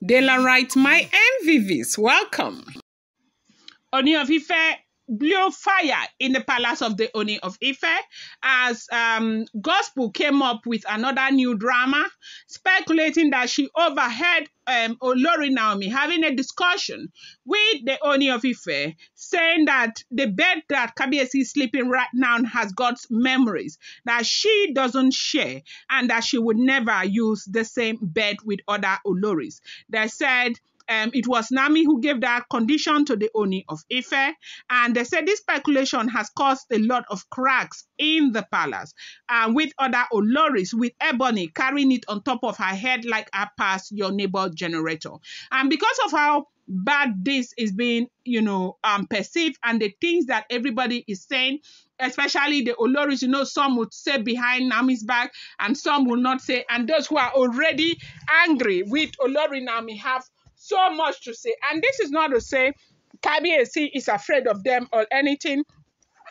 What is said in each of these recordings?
Dela writes, my MVVs, welcome. Ooni of Ife blew fire in the palace of the Ooni of Ife as Gospel came up with another new drama, speculating that she overheard Olori Naomi having a discussion with the Ooni of Ife, saying that the bed that Kabiyesi is sleeping right now has got memories that she doesn't share and that she would never use the same bed with other Oloris. They said it was Naomi who gave that condition to the Ooni of Ife, and they said this speculation has caused a lot of cracks in the palace, with other Oloris, with Ebony carrying it on top of her head like a pass your neighbor generator. And because of how bad this is being, perceived, and the things that everybody is saying, especially the Oloris, some would say behind Naomi's back and some will not say, and those who are already angry with Olori Naomi have so much to say. And this is not to say Kabiyesi is afraid of them or anything,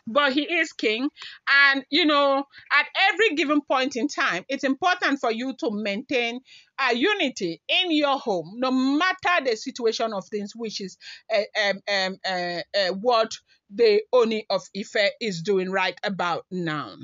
but he is king. And, at every given point in time, it's important for you to maintain a unity in your home, no matter the situation of things, which is what the Ooni of Ife is doing right about now.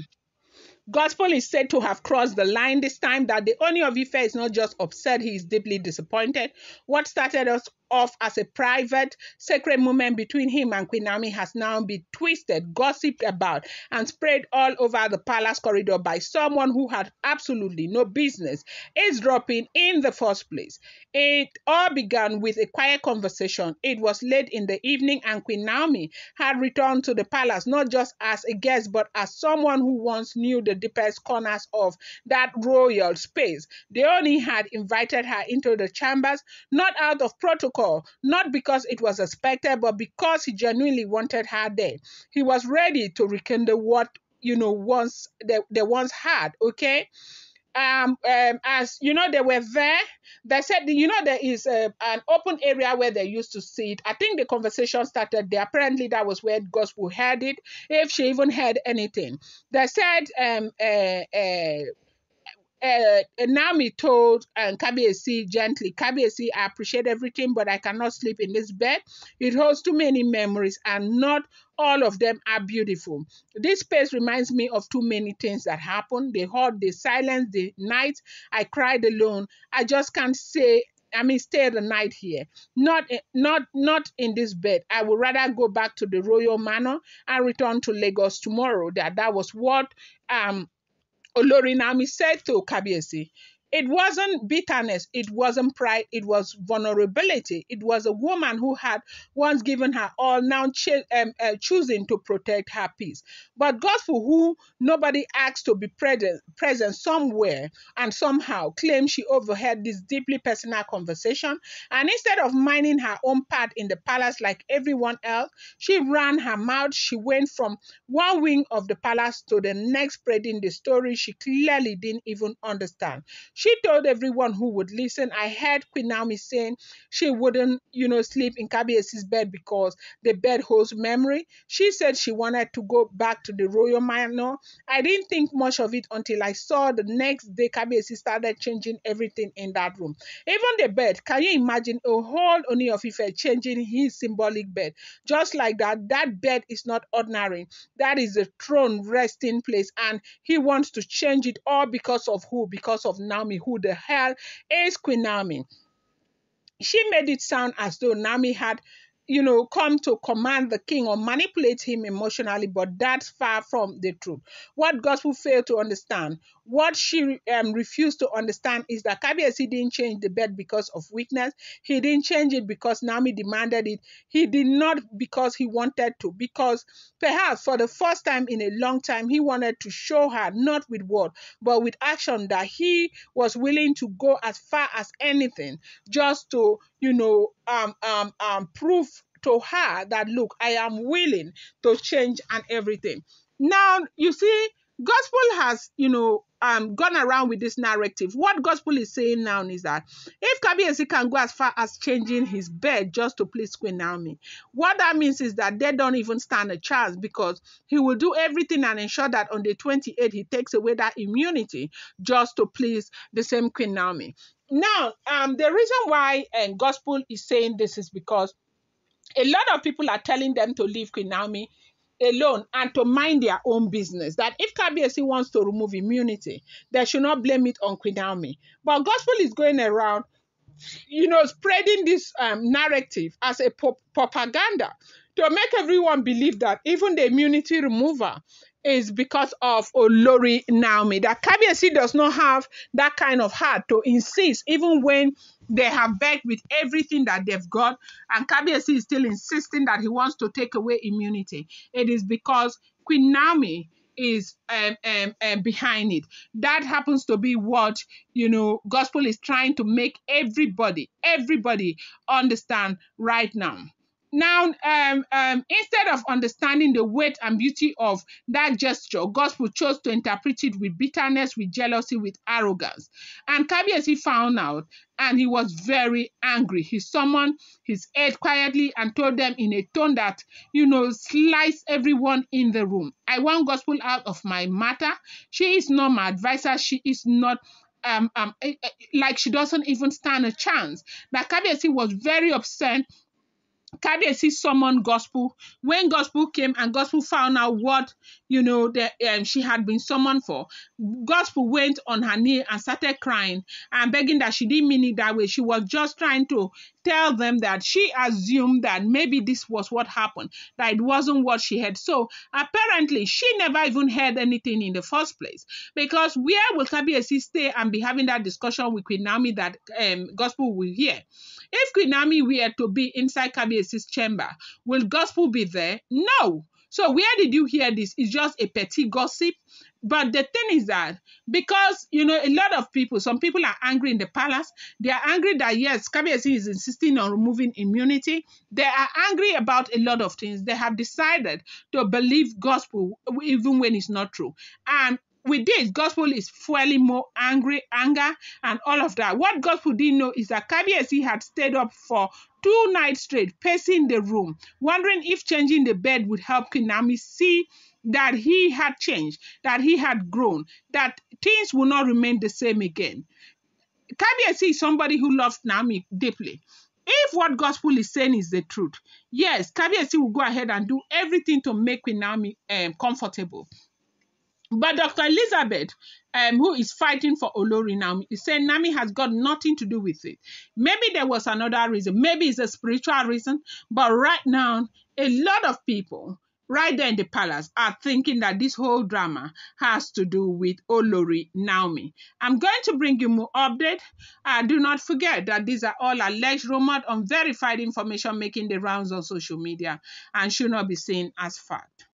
Gospel is said to have crossed the line this time, that the Ooni of Ife is not just upset, he is deeply disappointed. What started us off as a private, sacred moment between him and Queen Naomi has now been twisted, gossiped about, and spread all over the palace corridor by someone who had absolutely no business eavesdropping in the first place. It all began with a quiet conversation. It was late in the evening and Queen Naomi had returned to the palace, not just as a guest, but as someone who once knew the deepest corners of that royal space. The Ooni had invited her into the chambers, not out of protocol, not because it was expected, but because he genuinely wanted her there. He was ready to rekindle what once they once had. Okay. As they were there, they said, there is an open area where they used to sit. I think the conversation started there. Apparently, that was where Gospel heard it, if she even heard anything. They said, Naomi told Kabiyesi gently, Kabiyesi, I appreciate everything, but I cannot sleep in this bed. It holds too many memories, and not all of them are beautiful. This space reminds me of too many things that happened. The hurt, the silence, the night I cried alone. I just can't stay the night here. Not in this bed. I would rather go back to the royal manor and return to Lagos tomorrow. That was what Olori Naomi said to Kabiyesi. It wasn't bitterness, it wasn't pride, it was vulnerability. It was a woman who had once given her all, now choosing to protect her peace. But Gospel, who nobody asked to be present somewhere and somehow claimed she overheard this deeply personal conversation, and instead of minding her own part in the palace like everyone else, she ran her mouth. She went from one wing of the palace to the next, spreading the story she clearly didn't even understand. She told everyone who would listen. I heard Queen Naomi saying she wouldn't, sleep in Kabiyesi's bed because the bed holds memory. She said she wanted to go back to the royal manor. I didn't think much of it until I saw the next day Kabiyesi started changing everything in that room. Even the bed. Can you imagine a whole Ooni of Ife changing his symbolic bed? Just like that. That bed is not ordinary. That is a throne resting place, and he wants to change it all because of who? Because of Naomi. Who the hell is Queen Naomi? She made it sound as though Naomi had come to command the king or manipulate him emotionally, but that's far from the truth. What Gospel failed to understand, what she refused to understand, is that Kabiyesi didn't change the bed because of weakness. He didn't change it because Naomi demanded it. He did not because he wanted to, because perhaps for the first time in a long time, he wanted to show her, not with word, but with action, that he was willing to go as far as anything just to, prove to her that, look, I am willing to change and everything. Now, you see, Gospel has, gone around with this narrative. What Gospel is saying now is that if Kabiyesi can go as far as changing his bed just to please Queen Naomi, what that means is that they don't even stand a chance, because he will do everything and ensure that on the 28th he takes away that immunity just to please the same Queen Naomi. Now, the reason why gospel is saying this is because a lot of people are telling them to leave Queen Naomi alone and to mind their own business. That if KBSC wants to remove immunity, they should not blame it on Queen Naomi. But gospel is going around, spreading this narrative as a propaganda to make everyone believe that even the immunity remover is because of Olori Naomi. That Kabiyesi does not have that kind of heart to insist, even when they have begged with everything that they've got, and Kabiyesi is still insisting that he wants to take away immunity. It is because Queen Naomi is behind it. That happens to be what gospel is trying to make everybody understand right now. Now, instead of understanding the weight and beauty of that gesture, gospel chose to interpret it with bitterness, with jealousy, with arrogance. And Kabiyesi found out, and he was very angry. He summoned his aide quietly and told them in a tone that, sliced everyone in the room. I want gospel out of my matter. She is not my advisor. She is not like she doesn't even stand a chance. That Kabiyesi was very upset. Kabiyesi summoned gospel. When gospel came and gospel found out what she had been summoned for, gospel went on her knee and started crying and begging that she didn't mean it that way. She was just trying to tell them that she assumed that maybe this was what happened, that it wasn't what she had. So apparently she never even heard anything in the first place, because where will Kabiyesi stay and be having that discussion with Queen Naomi that gospel will hear? If Queen Naomi were to be inside Kabiyesi's chamber, will gospel be there? No. So where did you hear this? It's just a petty gossip. But the thing is that because a lot of people, some people are angry in the palace. They are angry that yes, Kabiyesi is insisting on removing immunity. They are angry about a lot of things. They have decided to believe gospel even when it's not true. And with this, gospel is fueling more anger, and all of that. What gospel didn't know is that Kabiyesi had stayed up for 2 nights straight, pacing the room, wondering if changing the bed would help Queen Naomi see that he had changed, that he had grown, that things will not remain the same again. Kabiyesi is somebody who loves Naomi deeply. If what gospel is saying is the truth, yes, Kabiyesi will go ahead and do everything to make Queen Naomi comfortable. But Dr. Elizabeth, who is fighting for Olori Naomi, is saying Naomi has got nothing to do with it. Maybe there was another reason. Maybe it's a spiritual reason. But right now, a lot of people right there in the palace are thinking that this whole drama has to do with Olori Naomi. I'm going to bring you more update. Do not forget that these are all alleged, rumored, unverified information making the rounds on social media and should not be seen as fact.